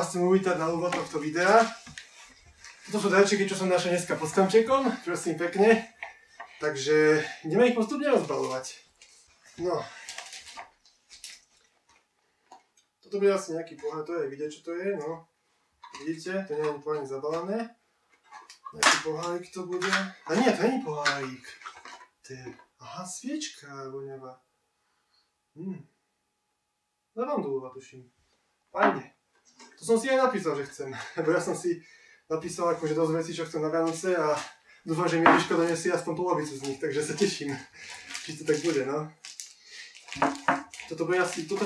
vás chcem uvítať na úvod tohto videa. Toto sú darčeky, čo som našiel dneska pod stromčekom, prosím pekne. Takže ideme ich postupne rozbalovať. No. Toto bude asi nejaký pohár, to je vidieť, čo to je, no. Vidíte, to nie je úplne zabalené. Nejaký pohárik to bude. A nie, to nie je pohárik. To je, aha, sviečka voňavá. Lavandová, tuším. Fajne. To som si aj napísal, že chcem. Lebo ja som si napísal akože dosť vecí, čo chcem na Vianoce a dúfam, že mi Ježiško donesie aspoň polovicu z nich, takže sa teším. Či to tak bude, no. Toto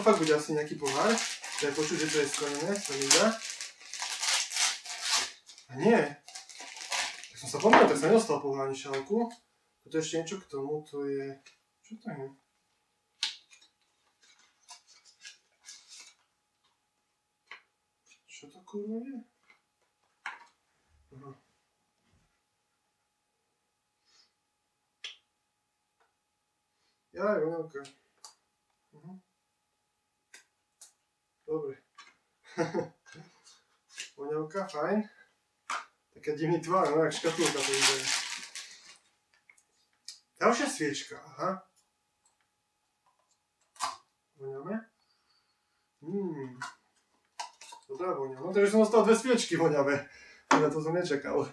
fakt bude asi nejaký pohár. To je počuť, že to je sklenené, to mi dá. A nie. Tak som sa pomýlil, tak som nedostal pohár ani šálku. Toto je ešte niečo k tomu, to je... Čo to je? Čo to kurva je? Aha. Jaj, voňavka. Dobre. Voňavka, fajn. Taká divný tvár, no jak škatulka to vyzerá. Ďalšia sviečka, aha. Voňame. Dobrá voňa. No takže som dostal dve sviečky voňavé. Na to som nečakal.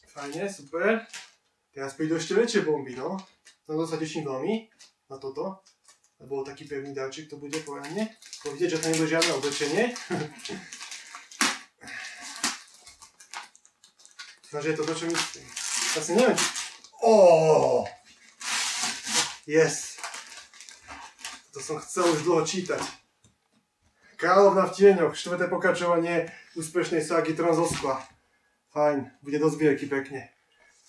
Fajne, super. Teraz prídu ešte väčšie bomby, no. Na to sa teším veľmi. Na toto. Lebo taký pevný darček to bude poriadne. Vidieť, že to nebude žiadne oblečenie. Takže je to to, čo myslím. Asi neviem, či... Yes! To som chcel už dlho čítať. Kráľovna v tieňoch, 4. pokračovanie úspešnej ságy Trón zo skla. Fajn, bude do zbierky pekne.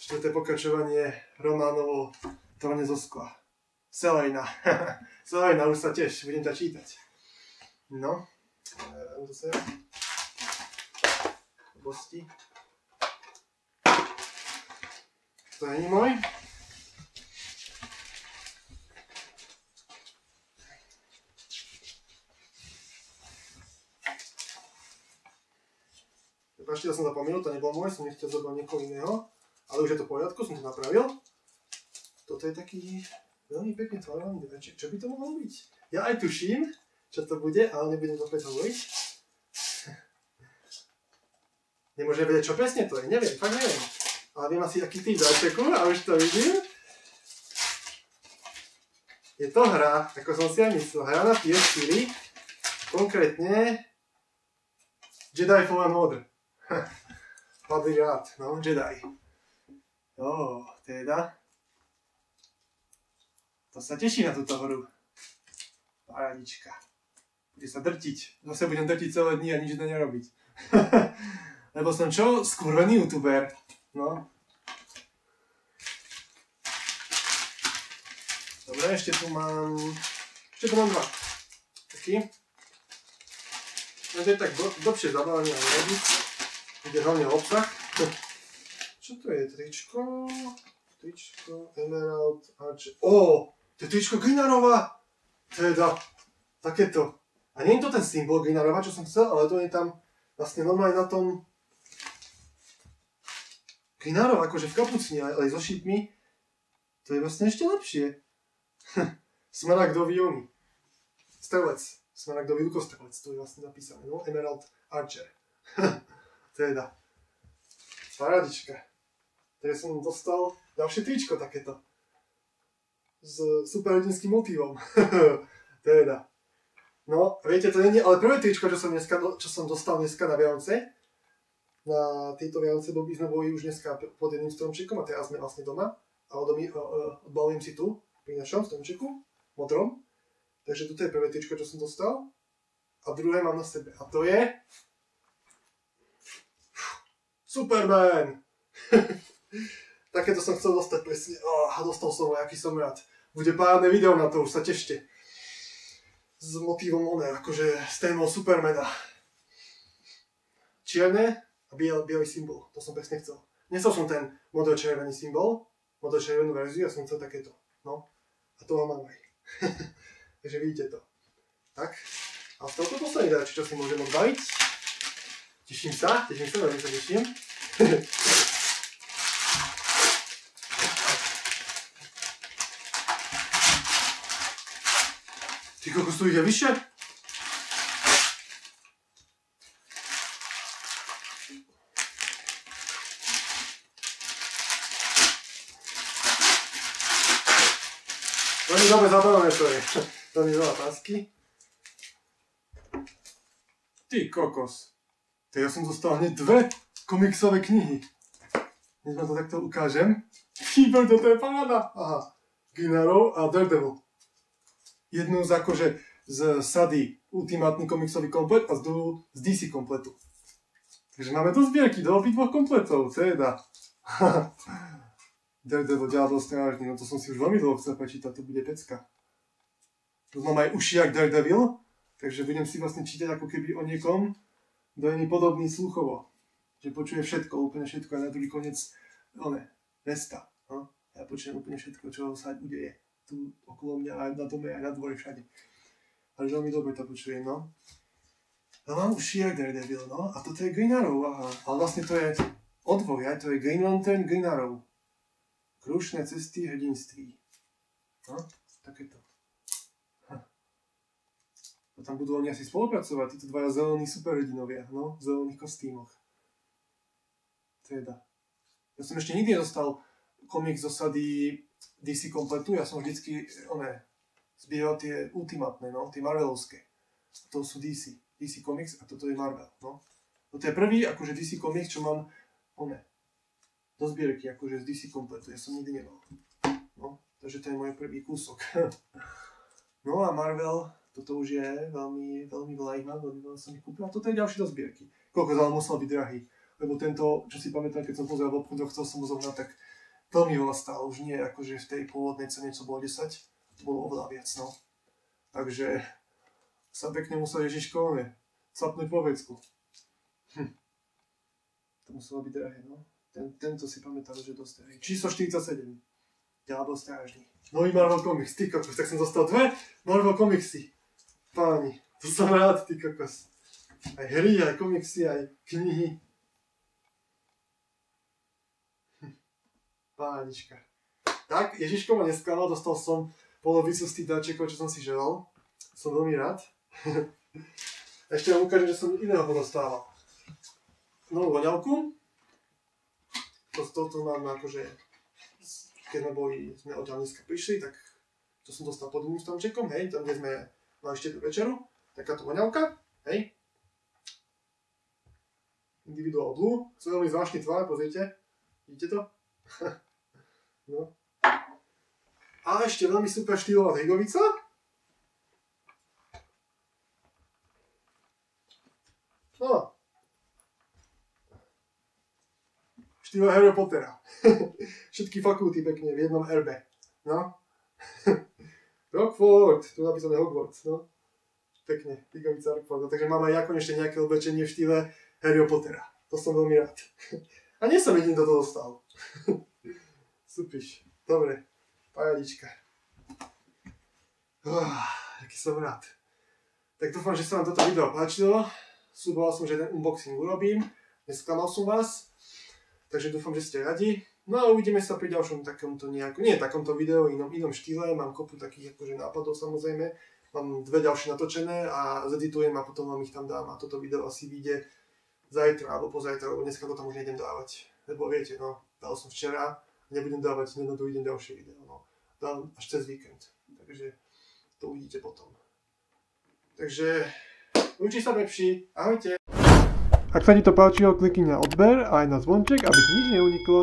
4. pokračovanie románovo Tróne zo skla. Selejna. Selejna, už sa tiež, budem ťa čítať. No. Zase. Bosti. To není môj. Prepačte, ja som zapomínal, to nebol môj, som nechcel zobrať niekoho iného. Ale už je to v poriadku, som to napravil. Toto je taký veľmi pekne tvarovaný darček. Čo by to mohlo byť? Ja aj tuším, čo to bude, ale nebudem to opäť hovoriť. Nemôžem vedieť, čo presne to je, neviem, fakt neviem. Ale viem asi aký typ darčeku a už to vidím. Je to hra, ako som si aj myslel, hra na PS4, konkrétne Jedi Fallen Order. Padlý rád, no, Jedi. Teda. To sa teší na túto hru. Paradička. Bude sa drtiť. Zase budem drtiť celé dni a nič to nerobiť. Lebo som čo? Skurvený youtuber. No. Dobre, ešte tu mám dva. Taký. No to je tak dlhšie zabalený a nerobiť. Ide hlavne o obsah. Čo to je? Tričko, Emerald, Archer. To je tričko Grinarova! Teda, takéto. A nie je to ten symbol Grinarova, čo som chcel, ale to je tam vlastne normálne na tom Grinarov, akože v kapucni, ale so šípmi. To je vlastne ešte lepšie. Smaragdový oný. Strelec. Smaragdový lukostrelec, to je vlastne napísané, no? Emerald Archer. Teda. Paradička. Teraz som dostal ďalšie tričko takéto. S superhrdinským motívom. Teda. No, viete, to nie je, ale prvé tričko, čo som dostal dneska na Vianoce. Na tieto Vianoce sme boli už dneska pod jedným stromčekom a teraz sme vlastne doma. A odbalujem si tu, pri našom stromčeku, modrom. Takže toto je prvé tričko, čo som dostal. A druhé mám na sebe. A to je... Superman! Takéto som chcel dostať presne. A dostal som ho, aký som rád. Bude párne video na to, už sa tešte. S motívom akože s témou Supermana. Čierne a bielý symbol. To som presne chcel. Nechcel som ten modro-červený symbol, modro-červenú verziu, ja som chcel takéto. No. A to mám aj. Takže vidíte to. Tak. A z tohto posledný dáč, čo si môžem odbaviť. Teším sa, veľmi sa teším. Ty kokos, tu ide vyššie? Veľmi dobre zabavené to je. Veľmi veľa pásky. Ty kokos. Tak ja som dostal hneď 2 komiksové knihy. Hneď vám to takto ukážem. Ty, to je paráda. Aha. Green Arrow a Daredevil. Jednu z akože z sady ultimátny komiksový komplet a z druhú z DC kompletu. Takže máme do zbierky, do obidvoch kompletov, teda. Daredevil, Diabol strážny, no to som si už veľmi dlho chcel prečítať, to bude pecka. Tu mám aj uši jak Daredevil, takže budem si vlastne čítať ako keby o niekom, kto je mi podobný sluchovo. Že počuje všetko, úplne všetko, aj na druhý koniec mesta. No? Ja počujem úplne všetko, čo sa udeje. Tu okolo mňa, aj na dome, aj na dvore, všade. Ale veľmi dobre to počujem, no. A mám uši jak Daredevil, no. A toto je Green Arrow, aha. Ale vlastne to je odvoj, aj to je Green Lantern, Green Arrow. Krušné cesty hrdinství. No, takéto. A tam budú oni asi spolupracovať, títo dvaja zelení superhrdinovia, no, v zelených kostýmoch. Teda. Ja som ešte nikdy nedostal komik z osady DC kompletu, ja som vždycky, zbieral tie ultimátne, no, tie Marvelovské. A to sú DC Comics a toto je Marvel, no. Toto je prvý, akože DC Comics, čo mám, do zbierky, akože z DC kompletu, ja som nikdy nemal. No, takže to je môj prvý kúsok. No a Marvel, toto už je veľmi, veľmi veľa ich mám, veľmi veľa som ich kúpil a toto je ďalší do zbierky. Koľko ale musel byť drahý, lebo tento, čo si pamätám, keď som pozeral v obchodoch, chcel som ho zohnať, tak veľmi veľa stál, už nie akože v tej pôvodnej cene, čo bolo 10, to bolo oveľa viac, no. Takže sa pekne musel Ježiško, sapnúť po vecku. To muselo byť drahé, no. Tento si pamätám, že dosť drahý. Číslo 47. Diabol strážny. Nový Marvel Comics, ty kokos, tak som dostal 2 Marvel Comicsy. Páni, to som rád, ty kokos. Aj hry, aj komiksy, aj knihy. Pánička. Tak, Ježiško ma nesklamal, dostal som polovicu z tých dáčekov, čo som si želal. Som veľmi rád. Ešte vám ukážem, že som iného dostával. Novú voňavku. Toto mám akože, keď sme od dneska prišli, tak to som dostal pod iným stromčekom, hej, tam kde sme mali štedrú večeru. Takáto voňavka, hej. Individual Blue, sú veľmi zvláštny tvár, pozrite. Vidíte to? No. A ešte veľmi super štýlová trigovica. No. Štýl Harry Pottera. Všetky fakulty pekne v jednom erbe. No. Rockford, tu napísané Hogwarts, no. Pekne, trigovica Rockford. Takže mám aj ja konečne nejaké oblečenie v štýle Harry Pottera. To som veľmi rád. A nie som jediný, kto to dostal. Supiš. Dobre. Pajadička. Aký som rád. Tak dúfam, že sa vám toto video páčilo. Sľuboval som, že ten unboxing urobím. Nesklamal som vás. Takže dúfam, že ste radi. No a uvidíme sa pri ďalšom takomto nejakom, nie takomto videu, inom štýle. Mám kopu takých akože nápadov samozrejme. Mám 2 ďalšie natočené a zeditujem a potom vám ich tam dám. A toto video asi vyjde zajtra alebo pozajtra, lebo dneska to tam už nejdem dávať. Lebo viete, no, dal som včera, nebudem dávať hneď na druhý deň ďalšie video. No. Dám až cez víkend. Takže to uvidíte potom. Takže učí sa lepší. Ahojte. Ak sa ti to páčilo, klikni na odber a aj na zvonček, aby ti nič neuniklo.